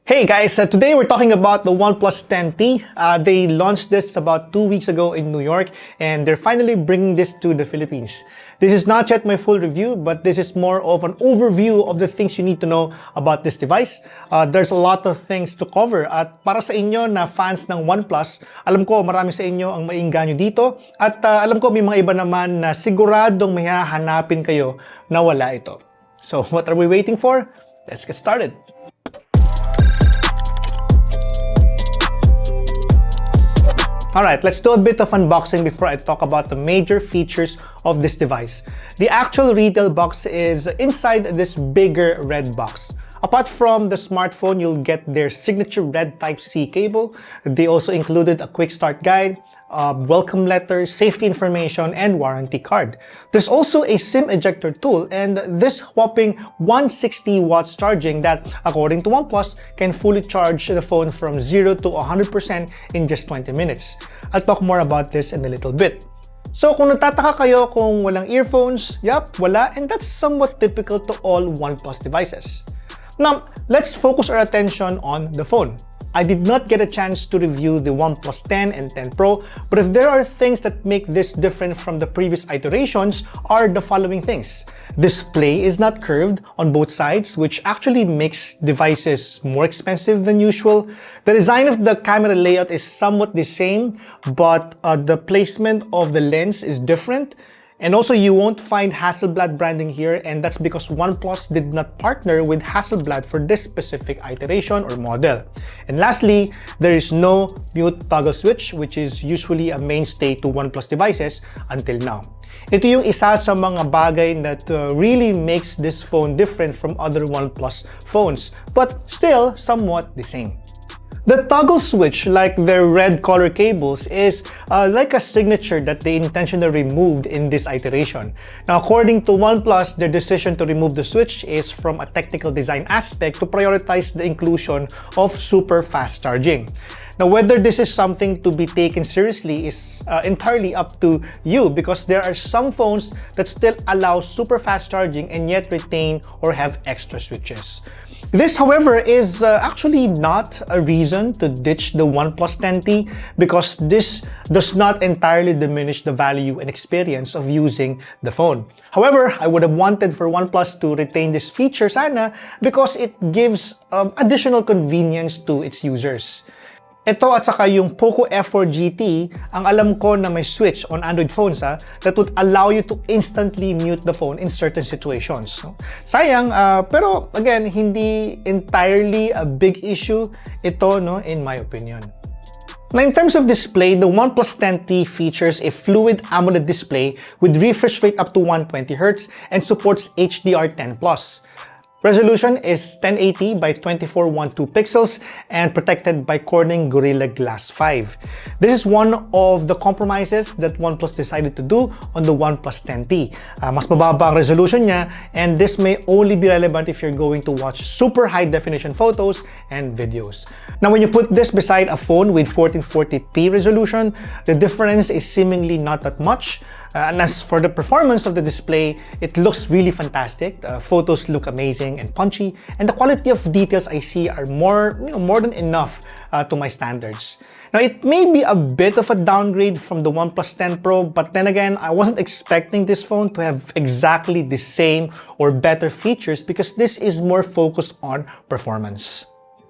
Hey guys, today we're talking about the OnePlus 10T. They launched this about 2 weeks ago in New York and they're finally bringing this to the Philippines. This is not yet my full review, but this is more of an overview of the things you need to know about this device. There's a lot of things to cover at para sa inyo na fans ng OnePlus, alam ko marami sa inyo ang maiengganyo dito at alam ko may mga iba naman na siguradong may hahanapin kayo na wala ito. So what are we waiting for? Let's get started. Alright, let's do a bit of unboxing before I talk about the major features of this device. The actual retail box is inside this bigger red box. Apart from the smartphone, you'll get their signature red Type-C cable. They also included a quick start guide, welcome letter, safety information, and warranty card. There's also a SIM ejector tool and this whopping 160 watts charging that, according to OnePlus, can fully charge the phone from 0 to 100% in just 20 minutes. I'll talk more about this in a little bit. So kung nagtataka kayo kung walang earphones, yup, wala, and that's somewhat typical to all OnePlus devices. Now, let's focus our attention on the phone. I did not get a chance to review the OnePlus 10 and 10 Pro, but if there are things that make this different from the previous iterations are the following things. Display is not curved on both sides, which actually makes devices more expensive than usual. The design of the camera layout is somewhat the same, but the placement of the lens is different. And also, you won't find Hasselblad branding here, and that's because OnePlus did not partner with Hasselblad for this specific iteration or model. And lastly, there is no mute toggle switch, which is usually a mainstay to OnePlus devices until now. Ito yung isa sa mga bagay that really makes this phone different from other OnePlus phones, but still somewhat the same. The toggle switch, like their red color cables, is like a signature that they intentionally removed in this iteration. Now, according to OnePlus, their decision to remove the switch is from a technical design aspect to prioritize the inclusion of super fast charging. Now, whether this is something to be taken seriously is entirely up to you, because there are some phones that still allow super fast charging and yet retain or have extra switches. This, however, is actually not a reason to ditch the OnePlus 10T, because this does not entirely diminish the value and experience of using the phone. However, I would have wanted for OnePlus to retain this feature sana, because it gives additional convenience to its users. Ito at saka yung Poco F4 GT, ang alam ko na may switch on Android phones that would allow you to instantly mute the phone in certain situations. Sayang, pero again, hindi entirely a big issue ito, no, in my opinion. Now, in terms of display, the OnePlus 10T features a fluid AMOLED display with refresh rate up to 120Hz and supports HDR10+. Resolution is 1080 by 2412 pixels and protected by Corning Gorilla Glass 5. This is one of the compromises that OnePlus decided to do on the OnePlus 10T. Mas mababa ang resolution niya, and this may only be relevant if you're going to watch super high-definition photos and videos. Now, when you put this beside a phone with 1440p resolution, the difference is seemingly not that much. And as for the performance of the display, it looks really fantastic. Photos look amazing and punchy, and the quality of details I see are more than enough to my standards. Now, it may be a bit of a downgrade from the OnePlus 10 Pro, but then again, I wasn't expecting this phone to have exactly the same or better features, because this is more focused on performance.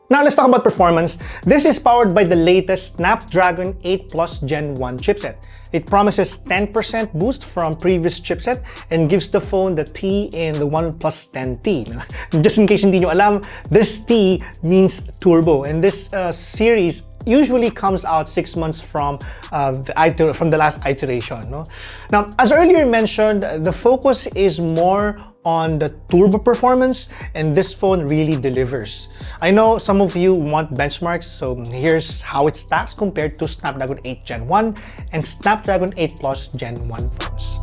Now, let's talk about performance. This is powered by the latest Snapdragon 8 Plus Gen 1 chipset. It promises 10% boost from previous chipset and gives the phone the T in the OnePlus 10T. Just in case hindi nyo alam, this T means turbo, and this series usually comes out 6 months from the last iteration. No? Now, as earlier mentioned, the focus is more on the turbo performance, and this phone really delivers. I know some of you want benchmarks, so here's how it stacks compared to Snapdragon 8 Gen 1 and Snapdragon 8 Plus Gen 1 phones.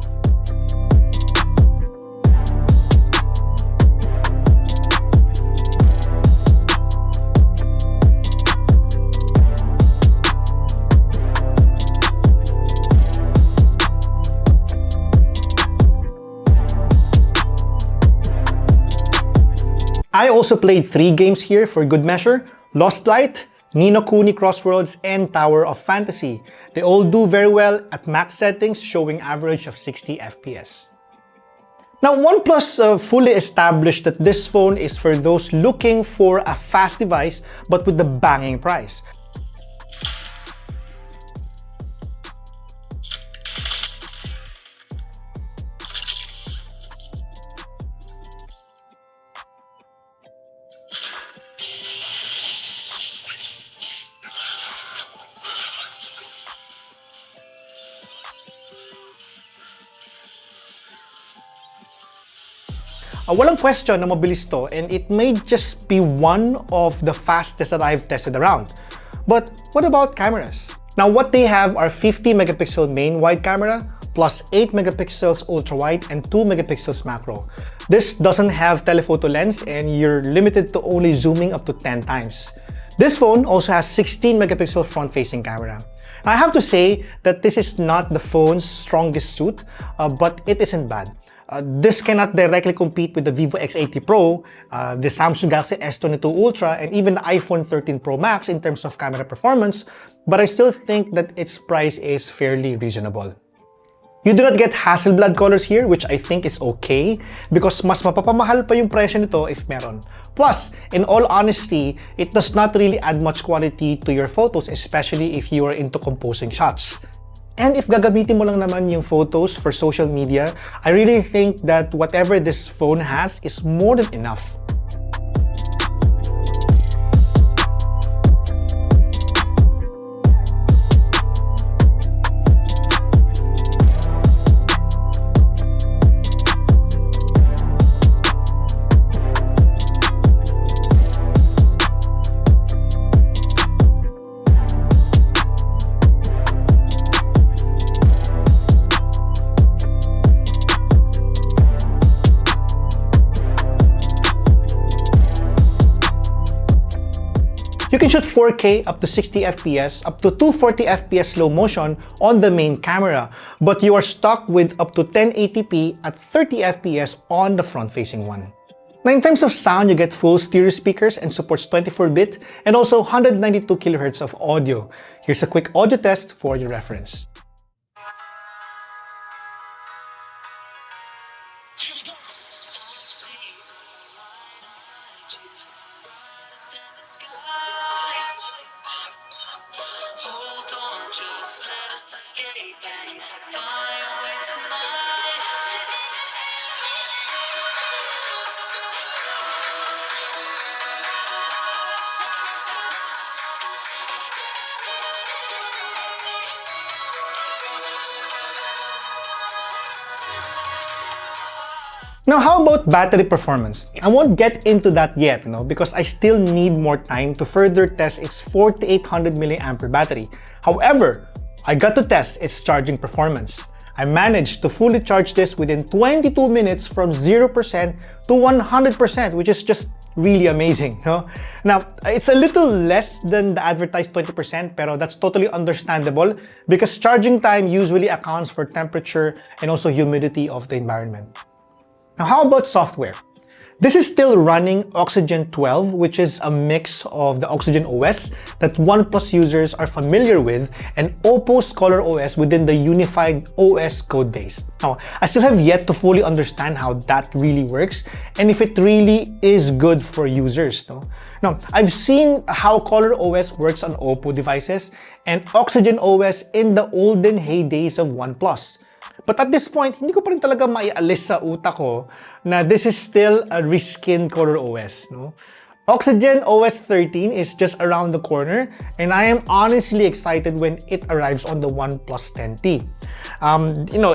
I also played 3 games here for good measure. Lost Light, Ni no Kuni Crossworlds, and Tower of Fantasy. They all do very well at max settings, showing average of 60 FPS. Now, OnePlus fully established that this phone is for those looking for a fast device but with the banging price. Walang question na mabilis to, and it may just be one of the fastest that I've tested around. But what about cameras? Now, what they have are 50 megapixel main wide camera, plus 8 megapixels ultra wide and 2 megapixels macro. This doesn't have telephoto lens, and you're limited to only zooming up to 10 times. This phone also has 16 megapixel front-facing camera. Now, I have to say that this is not the phone's strongest suit, but it isn't bad. This cannot directly compete with the Vivo X80 Pro, the Samsung Galaxy S22 Ultra, and even the iPhone 13 Pro Max in terms of camera performance, but I still think that its price is fairly reasonable. You do not get Hasselblad colors here, which I think is okay, because mas mapapamahal pa yung presyo nito if meron. Plus, in all honesty, it does not really add much quality to your photos, especially if you are into composing shots. And if gagamitin mo lang naman yung photos for social media, I really think that whatever this phone has is more than enough. You can shoot 4K up to 60 FPS, up to 240 FPS slow motion on the main camera, but you are stuck with up to 1080p at 30 FPS on the front-facing one. Now, in terms of sound, you get full stereo speakers and supports 24-bit and also 192 kHz of audio. Here's a quick audio test for your reference. Now, how about battery performance? I won't get into that yet, because I still need more time to further test its 4800 mAh battery. However, I got to test its charging performance. I managed to fully charge this within 22 minutes from 0% to 100%, which is just really amazing. Now, it's a little less than the advertised 20%, pero that's totally understandable because charging time usually accounts for temperature and also humidity of the environment. Now, how about software? This is still running Oxygen 12, which is a mix of the Oxygen OS that OnePlus users are familiar with and Oppo's Color OS within the unified OS codebase. Now, I still have yet to fully understand how that really works and if it really is good for users. Now, I've seen how Color OS works on Oppo devices and Oxygen OS in the olden heydays of OnePlus. But at this point, hindi ko pa rin talaga maialis sa utak ko na this is still a reskinned Color OS. Oxygen OS 13 is just around the corner, and I am honestly excited when it arrives on the OnePlus 10T.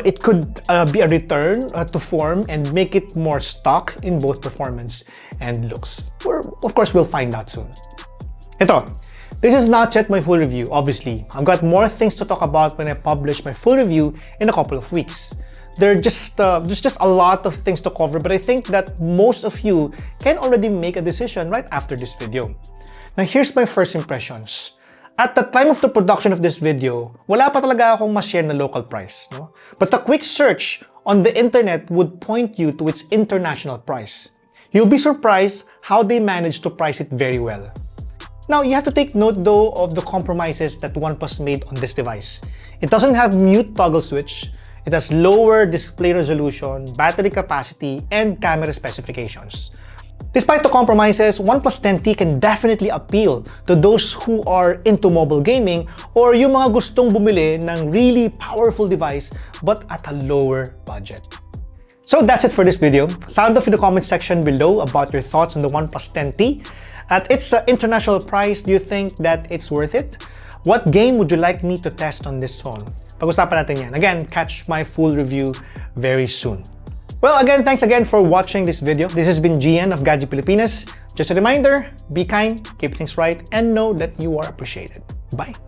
It could be a return to form and make it more stock in both performance and looks. Of course, we'll find out soon. Ito. This is not yet my full review, obviously. I've got more things to talk about when I publish my full review in a couple of weeks. There's just a lot of things to cover, but I think that most of you can already make a decision right after this video. Now, here's my first impressions. At the time of the production of this video, wala pa talaga akong ma-share na local price. But a quick search on the internet would point you to its international price. You'll be surprised how they managed to price it very well. Now, you have to take note though of the compromises that OnePlus made on this device. It doesn't have mute toggle switch, it has lower display resolution, battery capacity, and camera specifications. Despite the compromises, OnePlus 10T can definitely appeal to those who are into mobile gaming or yung mga gustong bumili ng really powerful device but at a lower budget. So that's it for this video. Sound off in the comment section below about your thoughts on the OnePlus 10T. At its international price, do you think that it's worth it? What game would you like me to test on this phone? Pag-usapan natin yan. Again, catch my full review very soon. Well, again, thanks again for watching this video. This has been Gian of Gadget Pilipinas. Just a reminder, be kind, keep things right, and know that you are appreciated. Bye!